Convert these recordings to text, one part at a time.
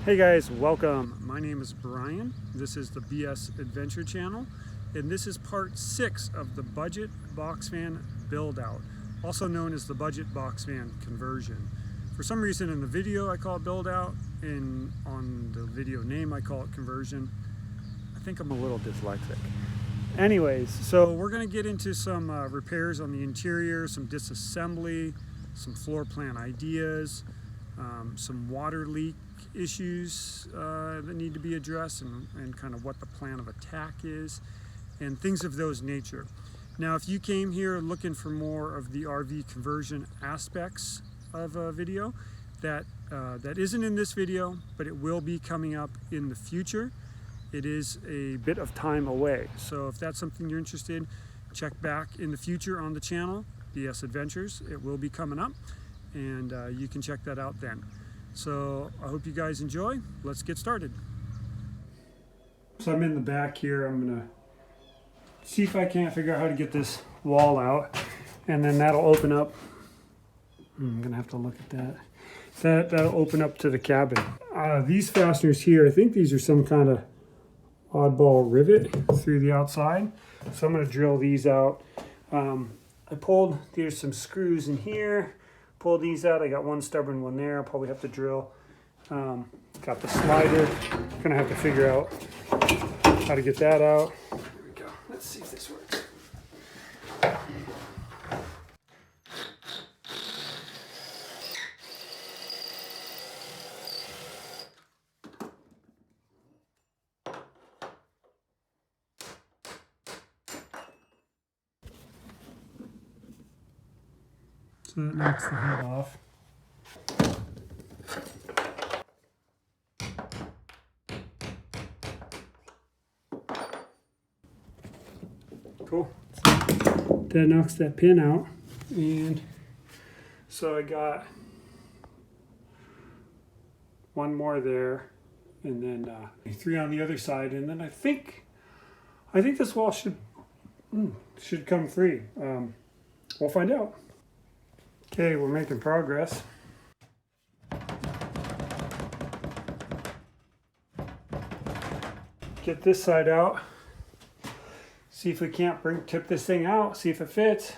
Hey guys, welcome. My name is Brian. This is the BS Adventure channel, and this is part 6 of the budget box van build out, also known as the budget box van conversion. For some reason in the video I call it build out, and on the video name I call it conversion. I think I'm a little dyslexic. Anyways, so we're going to get into some repairs on the interior, some disassembly, some floor plan ideas, some water leak issues that need to be addressed, and kind of what the plan of attack is, and things of those nature. Now, if you came here looking for more of the RV conversion aspects of a video, that isn't in this video, but it will be coming up in the future. It is a bit of time away, so if that's something you're interested in, check back in the future on the channel, BS Adventures. It will be coming up, and you can check that out then. So I hope you guys enjoy. Let's get started. So I'm in the back here. I'm gonna see if I can't figure out how to get this wall out, and then that'll open up. I'm gonna have to look at that. That'll open up to the cabin. These fasteners here, I think these are some kind of oddball rivet through the outside. So I'm gonna drill these out. There's some screws in here. Pull these out. I got one stubborn one there. I'll probably have to drill. Got the slider. Gonna have to figure out how to get that out. There we go. Let's see if this works. So that knocks the head off. Cool. That knocks that pin out. And so I got one more there, and then 3 on the other side, and then I think this wall should come free. We'll find out. Okay, we're making progress. Get this side out. See if we can't tip this thing out, see if it fits.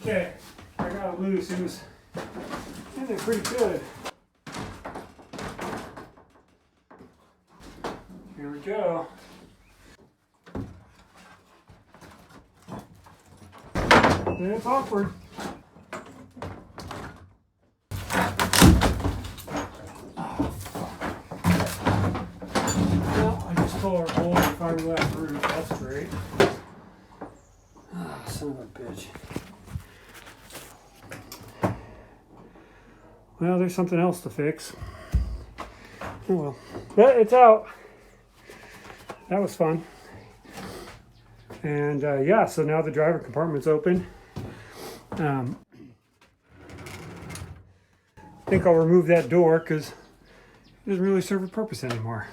Okay, I got it loose. It was in there pretty good. Here we go. And it's awkward. Pull our bolt and fiberglass roof. That's great. Ah, son of a bitch. Well, there's something else to fix. Oh well. But it's out. That was fun. And yeah, so now the driver compartment's open. I think I'll remove that door because it doesn't really serve a purpose anymore.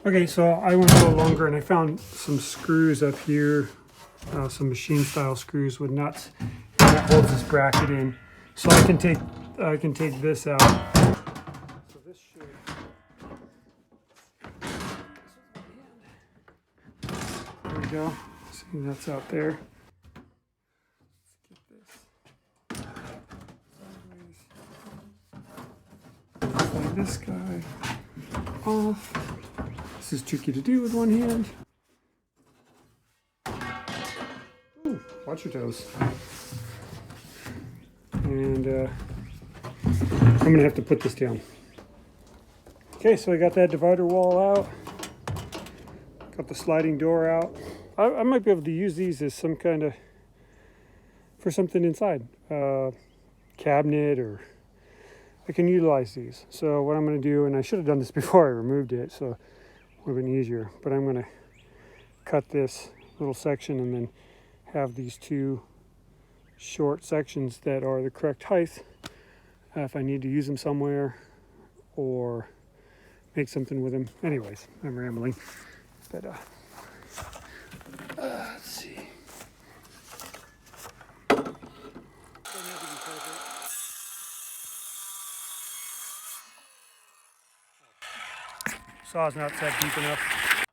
Okay, so I went a little longer and I found some screws up here, some machine style screws with nuts, and that holds this bracket in. So I can take this out. So this should. There we go. See, that's out there. Let's get this sideways. Slide this guy off. This is tricky to do with one hand. Ooh, watch your toes. And I'm gonna have to put this down. Okay, so I got that divider wall out. Got the sliding door out. I might be able to use these as some kind of, for something inside. Cabinet, or I can utilize these. So what I'm gonna do, and I should have done this before I removed it, so would have been easier, but I'm going to cut this little section and then have these 2 short sections that are the correct height if I need to use them somewhere or make something with them. Anyways, I'm rambling, but let's see. Saw's not set deep enough.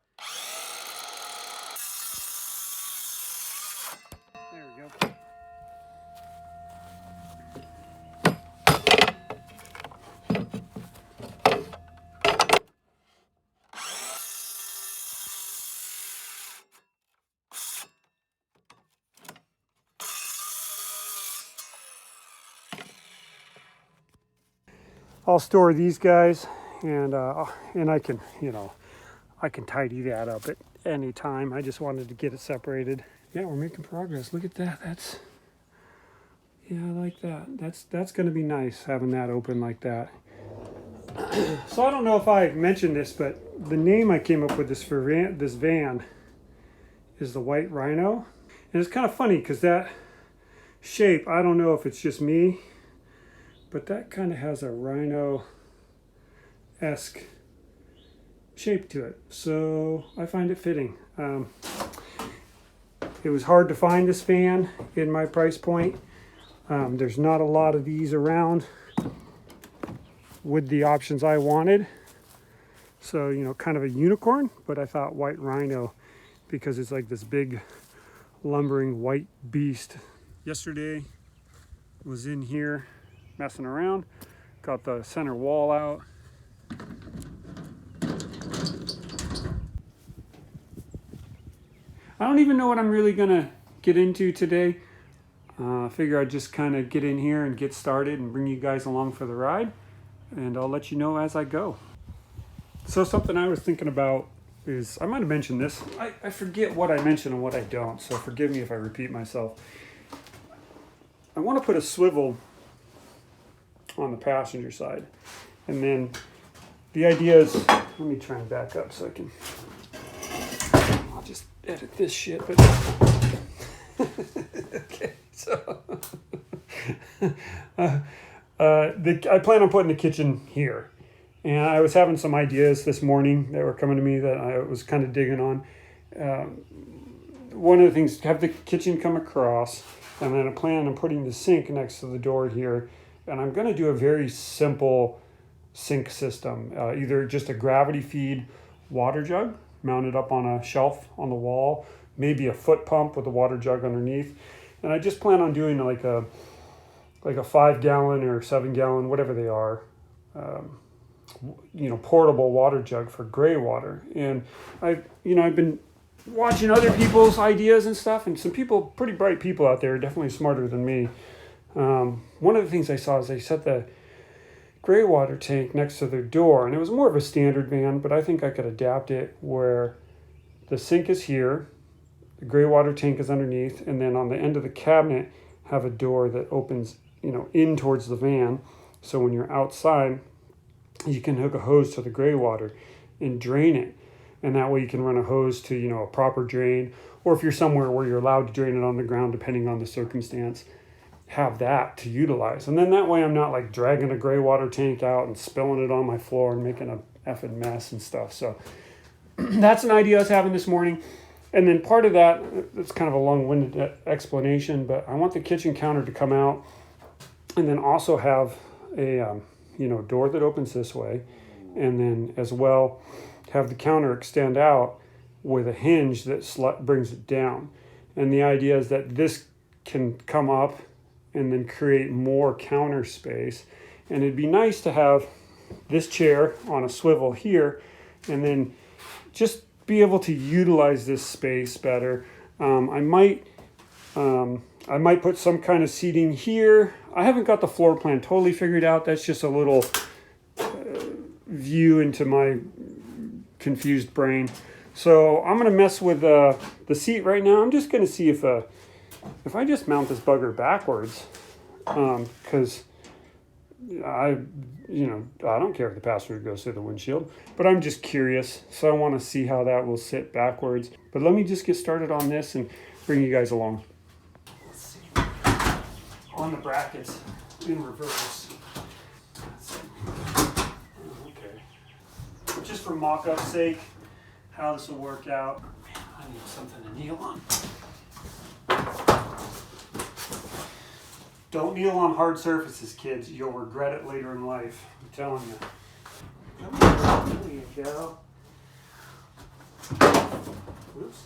There we go. I'll store these guys, and I can, I can tidy that up at any time. I just wanted to get it separated. Yeah, we're making progress. Look at that. Yeah, I like that. That's going to be nice having that open like that. So I don't know if I mentioned this, but the name I came up with this van is the White Rhino, and it's kind of funny because that shape, I don't know if it's just me, but that kind of has a rhino-esque shape to it, so I find it fitting. It was hard to find this van in my price point. There's not a lot of these around with the options I wanted, so kind of a unicorn, but I thought White Rhino because it's like this big lumbering white beast. Yesterday was in here messing around, got the center wall out. I don't even know what I'm really gonna get into today. I figure I'd just kind of get in here and get started and bring you guys along for the ride, and I'll let you know as I go. So something I was thinking about is, I might have mentioned this. I forget what I mention and what I don't, so forgive me if I repeat myself. I want to put a swivel on the passenger side, and then the idea is, let me try and back up so I can, I'll just edit this shit, but okay, so I plan on putting the kitchen here, and I was having some ideas this morning that were coming to me that I was kind of digging on. One of the things, have the kitchen come across, and then I plan on putting the sink next to the door here. And I'm going to do a very simple sink system, either just a gravity feed water jug mounted up on a shelf on the wall, maybe a foot pump with a water jug underneath. And I just plan on doing like a 5-gallon or 7-gallon, whatever they are, portable water jug for gray water. And I've been watching other people's ideas and stuff, and some people, pretty bright people out there, definitely smarter than me. One of the things I saw is they set the gray water tank next to their door, and it was more of a standard van, but I think I could adapt it where the sink is here, the gray water tank is underneath, and then on the end of the cabinet have a door that opens, in towards the van. So when you're outside, you can hook a hose to the gray water and drain it. And that way you can run a hose to, a proper drain, or if you're somewhere where you're allowed to drain it on the ground, depending on the circumstance, have that to utilize. And then that way I'm not like dragging a gray water tank out and spilling it on my floor and making a effing mess and stuff. So that's an idea I was having this morning. And then part of that, it's kind of a long-winded explanation, but I want the kitchen counter to come out and then also have a door that opens this way, and then as well have the counter extend out with a hinge that brings it down. And the idea is that this can come up and then create more counter space. And it'd be nice to have this chair on a swivel here, and then just be able to utilize this space better. I might put some kind of seating here. I haven't got the floor plan totally figured out. That's just a little view into my confused brain. So I'm gonna mess with the seat right now. I'm just gonna see if I just mount this bugger backwards, because I don't care if the passenger goes through the windshield, but I'm just curious. So I want to see how that will sit backwards. But let me just get started on this and bring you guys along. Let's see. On the brackets in reverse. Okay. Just for mock-up's sake, how this will work out. Man, I need something to kneel on. Don't kneel on hard surfaces, kids. You'll regret it later in life. I'm telling you. There you go. Oops.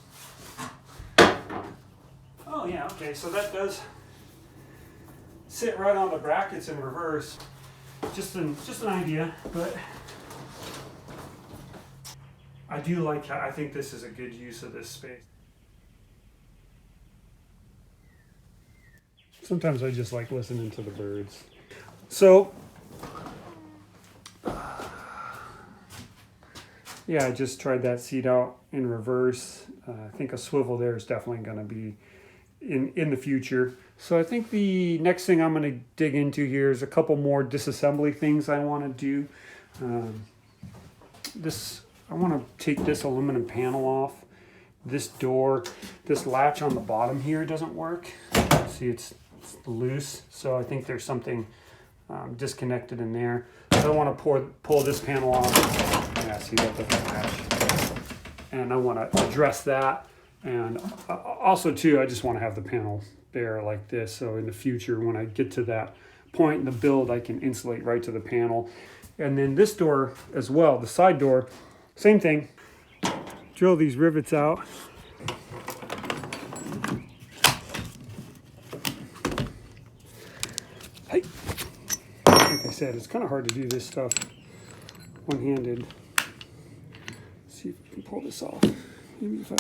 Oh yeah, okay, so that does sit right on the brackets in reverse. Just an idea, but I do like how, I think this is a good use of this space. Sometimes I just like listening to the birds. So, yeah, I just tried that seat out in reverse. I think a swivel there is definitely going to be in the future. So I think the next thing I'm going to dig into here is a couple more disassembly things I want to do. I want to take this aluminum panel off. This door, this latch on the bottom here doesn't work. See, it's loose, so I think there's something disconnected in there. So I want to pull this panel off. Yeah, see that doesn't match. And I want to address that. And also too, I just want to have the panel there like this, so in the future when I get to that point in the build, I can insulate right to the panel. And then this door as well, the side door, same thing. Drill these rivets out. Hey. Like I said, it's kind of hard to do this stuff one-handed. See if I can pull this off. Maybe if I...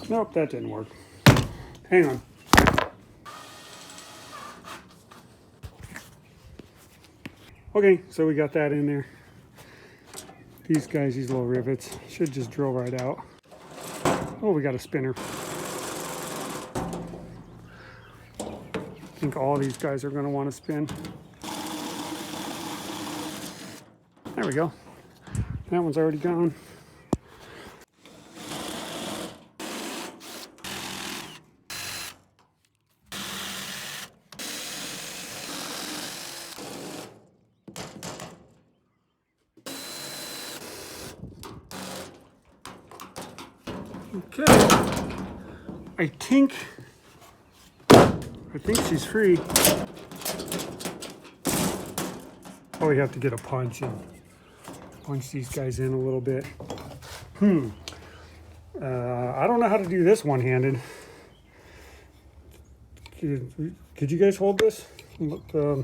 Nope, that didn't work. Hang on. Okay, so we got that in there. These guys, these little rivets, should just drill right out. Oh, we got a spinner. I think all these guys are going to want to spin. There we go. That one's already gone. Okay, I think she's free. Oh, we have to get a punch and punch these guys in a little bit. I don't know how to do this one-handed. Could you guys hold this? Look, that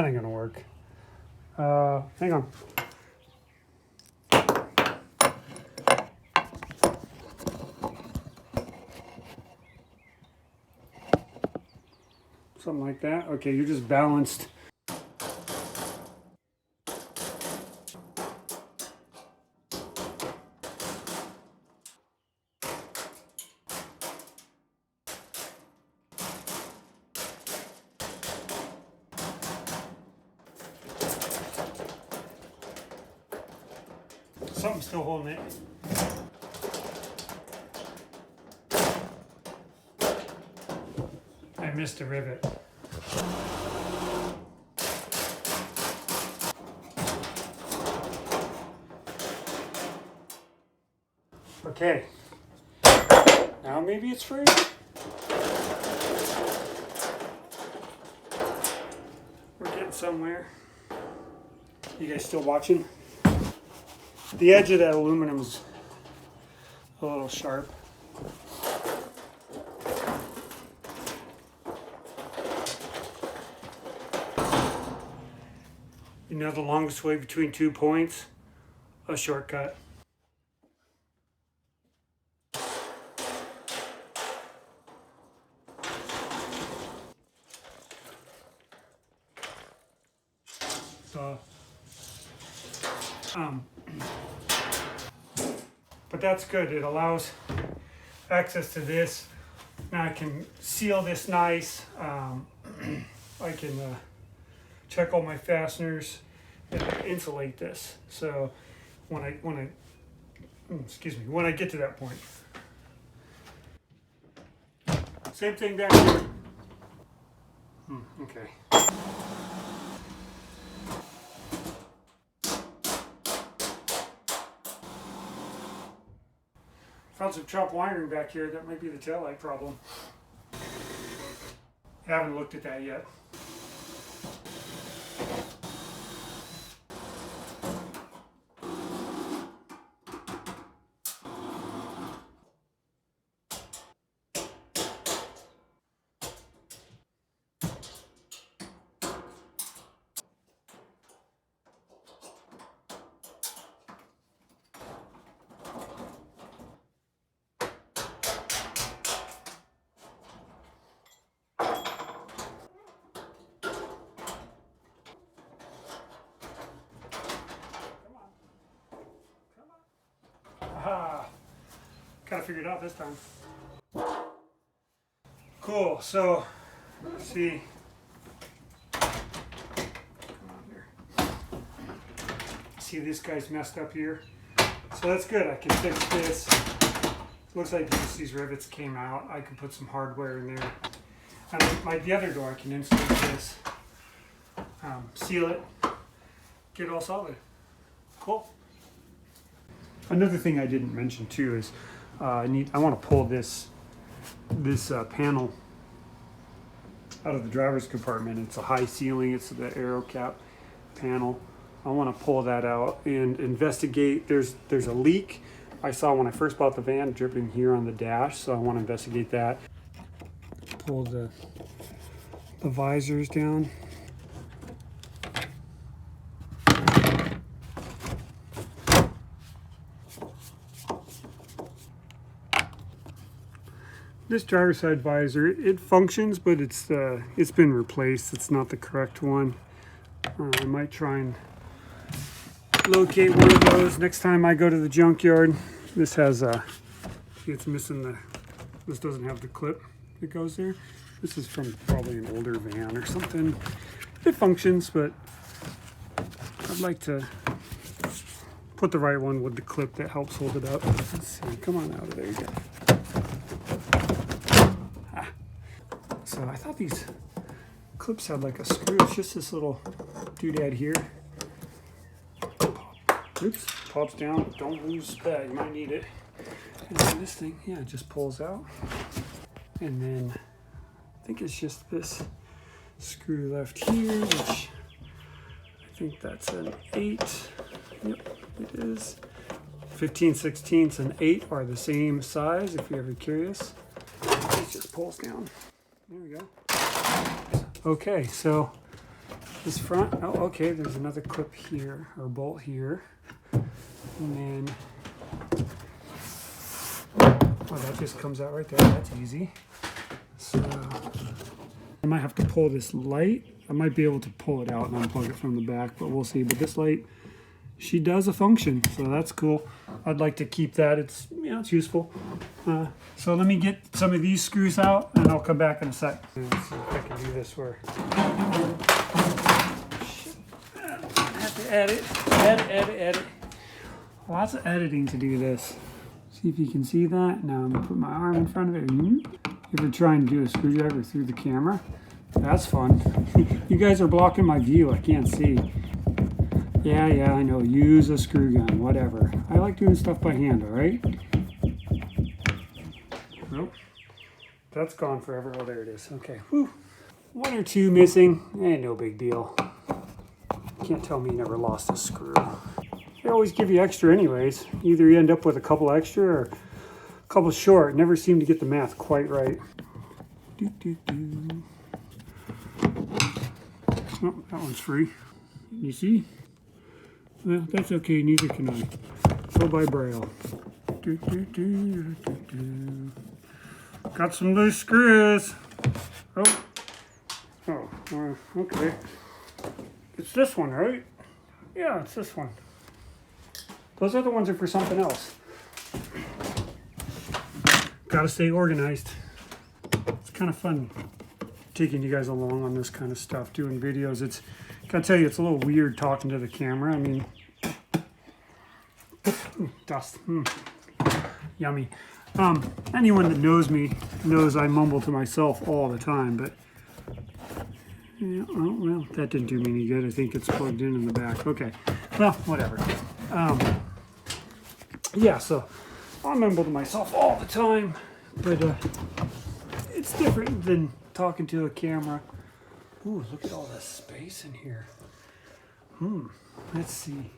ain't gonna work. Hang on. Something like that. Okay, you're just balanced. Something's still holding it. I missed a rivet. Okay. Now maybe it's free. We're getting somewhere. You guys still watching? The edge of that aluminum's a little sharp. You know the longest way between 2 points? A shortcut. So, but that's good. It allows access to this. Now I can seal this nice. I can check all my fasteners and insulate this. So when I get to that point. Same thing back here. Okay. Found some chopped wiring back here. That might be the taillight problem. Haven't looked at that yet. Haha. Kind of figured it out this time. Cool, so let's see. Come on here. See, this guy's messed up here. So that's good, I can fix this. Looks like just these rivets came out. I can put some hardware in there. And the other door, I can insert this, seal it, get it all solid. Cool. Another thing I didn't mention too is I want to pull this panel out of the driver's compartment. It's a high ceiling. It's the aero cap panel. I want to pull that out and investigate. There's a leak I saw when I first bought the van dripping here on the dash, so I want to investigate that. Pull the visors down. This driver's side visor, it functions, but it's been replaced. It's not the correct one. I might try and locate one of those next time I go to the junkyard. This has it's missing this doesn't have the clip that goes there. This is from probably an older van or something. It functions, but I'd like to put the right one with the clip that helps hold it up. Let's see, come on out of there you go. So I thought these clips had like a screw. It's just this little doodad here. Oops, pops down. Don't lose that. You might need it. And then this thing, yeah, it just pulls out. And then I think it's just this screw left here, which I think that's an 8. Yep, it is. 15/16 and 8 are the same size, if you're ever curious. It just pulls down. There we go. Okay, so this front, oh, okay, there's another clip here, or bolt here. And then, oh, that just comes out right there. That's easy. So I might have to pull this light. I might be able to pull it out and unplug it from the back, but we'll see. But this light, she does a function, so that's cool. I'd like to keep that. It's, you know, it's useful. So let me get some of these screws out, and I'll come back in a sec. Let's see if I can do this where I have to edit. Lots of editing to do this. See if you can see that. Now I'm gonna put my arm in front of it. If you're trying to do a screwdriver through the camera, that's fun. You guys are blocking my view. I can't see. Yeah, I know. Use a screw gun, whatever. I like doing stuff by hand, all right? Nope. That's gone forever. Oh, there it is. Okay. Whew. 1 or 2 missing. No big deal. Can't tell me you never lost a screw. They always give you extra anyways. Either you end up with a couple extra or a couple short. Never seem to get the math quite right. Oh, that one's free. You see? Well, that's okay. Neither can I. Go by Braille. Got some loose screws. Oh, okay. It's this one, right? Yeah, it's this one. Those other ones are for something else. Gotta stay organized. It's kind of fun taking you guys along on this kind of stuff, doing videos. It's, gotta tell you, it's a little weird talking to the camera. I mean, dust. Yummy. Anyone that knows me knows I mumble to myself all the time, but yeah, oh, well, that didn't do me any good. I think it's plugged in the back. Okay, well, whatever. Yeah, so I mumble to myself all the time, but it's different than talking to a camera. Ooh, look at all this space in here. Let's see.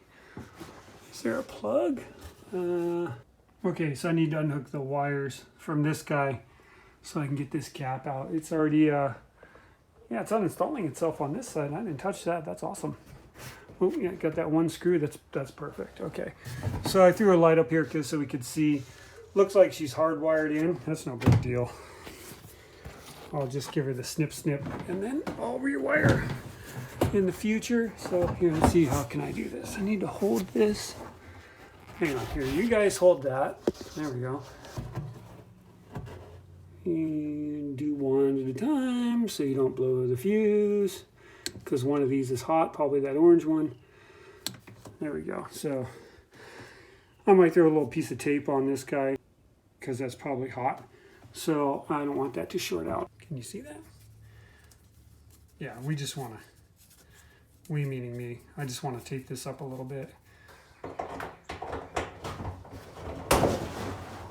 Is there a plug? Okay, so I need to unhook the wires from this guy so I can get this cap out. It's already, yeah, it's uninstalling itself on this side. I didn't touch that. That's awesome. Oh, yeah, got that one screw. That's perfect. Okay, so I threw a light up here so we could see. Looks like she's hardwired in. That's no big deal. I'll just give her the snip, and then I'll rewire in the future. So here, let's see, how can I do this? I need to hold this hang on here. You guys hold that. There we go. And do one at a time so you don't blow the fuse, because one of these is hot, probably that orange one. There we go. So I might throw a little piece of tape on this guy because that's probably hot. So I don't want that to short out. Can you see that? Yeah, we just want to, we meaning me, I just want to tape this up a little bit.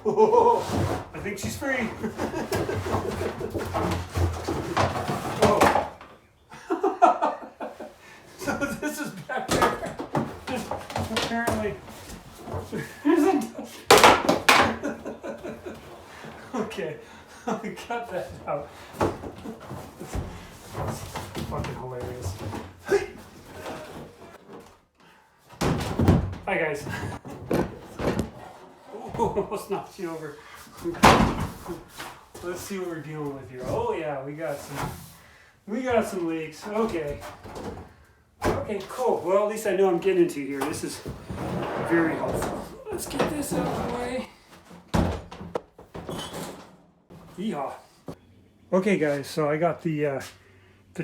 Oh, I think she's free. Oh. So this is back there. Apparently. Okay, I'll cut that out. That's fucking hilarious. Hi guys. Almost knocked you over. Let's see what we're dealing with here. Oh yeah, we got some leaks. Okay. Okay, cool. Well, at least I know I'm getting into here. This is very helpful. Let's get this out of the way. Yeehaw. Okay guys, so I got the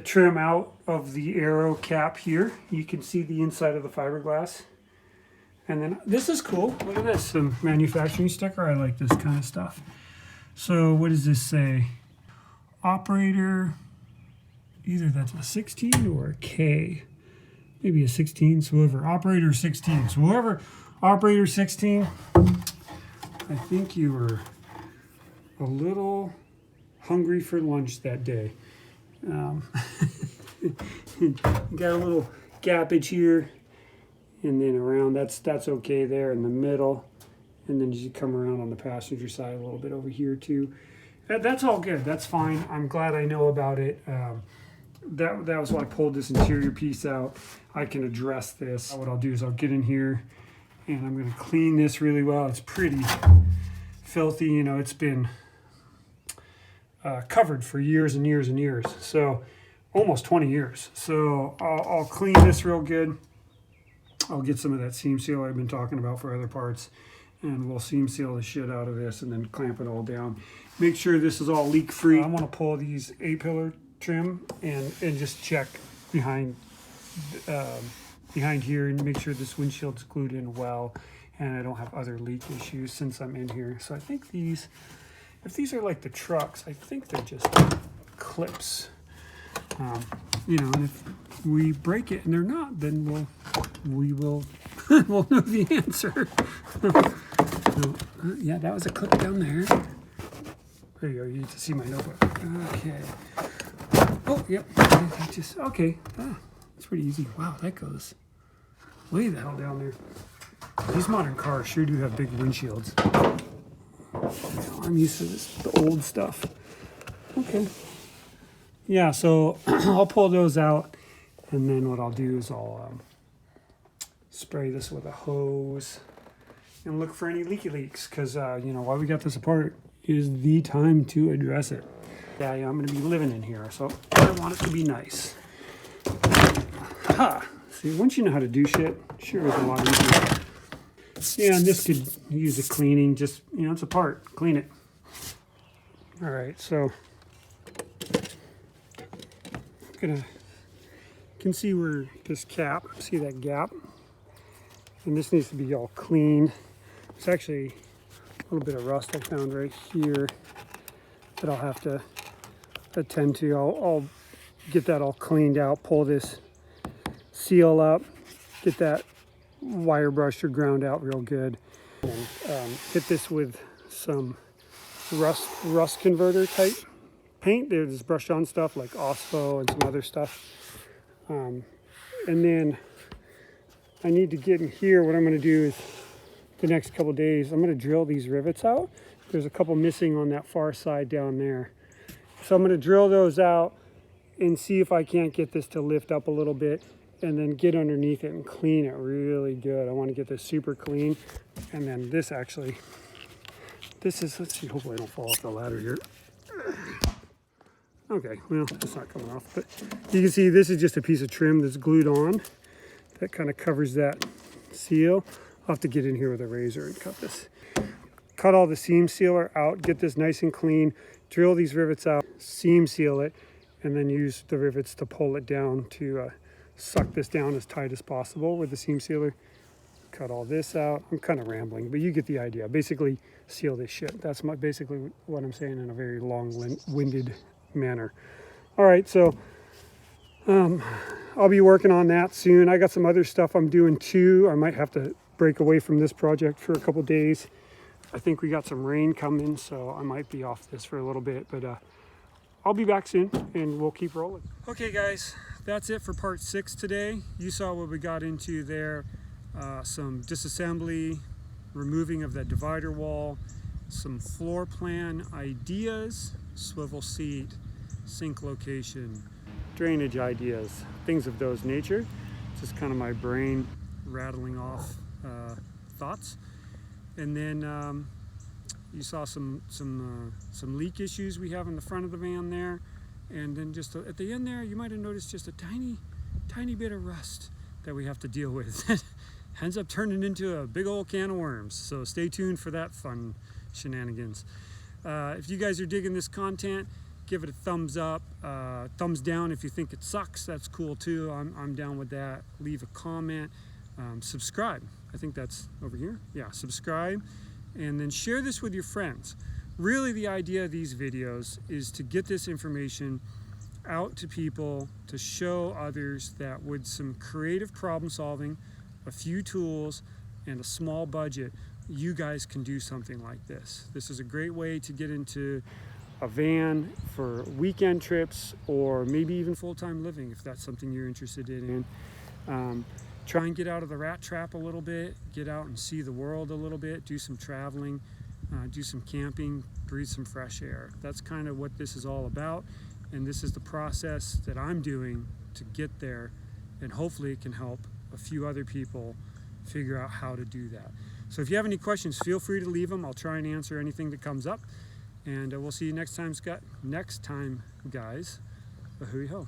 trim out of the aero cap here. You can see the inside of the fiberglass. And then this is cool. Look at this, some manufacturing sticker. I like this kind of stuff. So what does this say? Operator, either that's a 16 or a K. Maybe a 16, so whoever, operator 16. So whoever, operator 16, I think you were a little hungry for lunch that day. Got a little gappage here. And then around, that's okay there in the middle. And then as you come around on the passenger side a little bit over here too. That's all good, that's fine. I'm glad I know about it. That was why I pulled this interior piece out. I can address this. What I'll do is I'll get in here and I'm gonna clean this really well. It's pretty filthy, you know, it's been covered for years and years and years. So almost 20 years. So I'll clean this real good. I'll get some of that seam seal I've been talking about for other parts, and we'll seam seal the shit out of this and then clamp it all down. Make sure this is all leak free. I want to pull these A-pillar trim and just check behind here and make sure this windshield's glued in well and I don't have other leak issues since I'm in here. So I think these, if these are like the trucks, I think they're just clips. You know, and if we break it and they're not, then we will we'll know the answer. Yeah, that was a clip down there. There you go. You need to see my notebook. Okay. Oh, yep. Okay. Ah, it's pretty easy. Wow, that goes way the hell down there. These modern cars sure do have big windshields. I'm used to the old stuff. Okay. Yeah, so I'll pull those out, and then what I'll do is I'll spray this with a hose and look for any leaky leaks, because you know, while we got this apart is the time to address it. Yeah, I'm going to be living in here, so I want it to be nice. Ha! See, once you know how to do shit, sure is a lot easier. Yeah, and this could use a cleaning. Just, you know, it's a part. Clean it. All right, so you can see where this cap, see that gap, and this needs to be all cleaned. It's actually a little bit of rust I found right here that I'll have to attend to. I'll get that all cleaned out, pull this seal up, get that wire brushed or ground out real good, and hit this with some rust converter type paint. There's brushed on stuff like Ospo and some other stuff. And then I need to get in here. What I'm going to do is the next couple of days, I'm going to drill these rivets out. There's a couple missing on that far side down there. So I'm going to drill those out and see if I can't get this to lift up a little bit, and then get underneath it and clean it really good. I want to get this super clean. And then this actually, this is, let's see, hopefully I don't fall off the ladder here. Okay, well, it's not coming off, but you can see this is just a piece of trim that's glued on that kind of covers that seal. I'll have to get in here with a razor and cut this. Cut all the seam sealer out, get this nice and clean, drill these rivets out, seam seal it, and then use the rivets to pull it down to suck this down as tight as possible with the seam sealer. Cut all this out. I'm kind of rambling, but you get the idea. Basically, seal this shit. That's basically what I'm saying in a very long-winded manner. All right, so I'll be working on that soon. I got some other stuff I'm doing too. I might have to break away from this project for a couple days. I think we got some rain coming, so I might be off this for a little bit, but I'll be back soon and we'll keep rolling. Okay guys, that's it for part 6 today. You saw what we got into there. Some disassembly, removing of that divider wall, some floor plan ideas, swivel seat, sink location, drainage ideas, things of those nature. Just kind of my brain rattling off thoughts. And then you saw some leak issues we have in the front of the van there. And then just at the end there, you might have noticed just a tiny bit of rust that we have to deal with. Ends up turning into a big old can of worms. So stay tuned for that fun shenanigans. If you guys are digging this content, give it a thumbs up, thumbs down if you think it sucks. That's cool too. I'm down with that. Leave a comment, subscribe. I think that's over here. Yeah, subscribe, and then share this with your friends. Really, the idea of these videos is to get this information out to people, to show others that with some creative problem solving, a few tools, and a small budget, you guys can do something like this. This is a great way to get into a van for weekend trips, or maybe even full-time living if that's something you're interested in. Try and get out of the rat trap a little bit, get out and see the world a little bit, do some traveling, do some camping, breathe some fresh air. That's kind of what this is all about, and this is the process that I'm doing to get there, and hopefully it can help a few other people figure out how to do that. So if you have any questions, feel free to leave them. I'll try and answer anything that comes up, and we'll see you next time, guys. Ahui ho.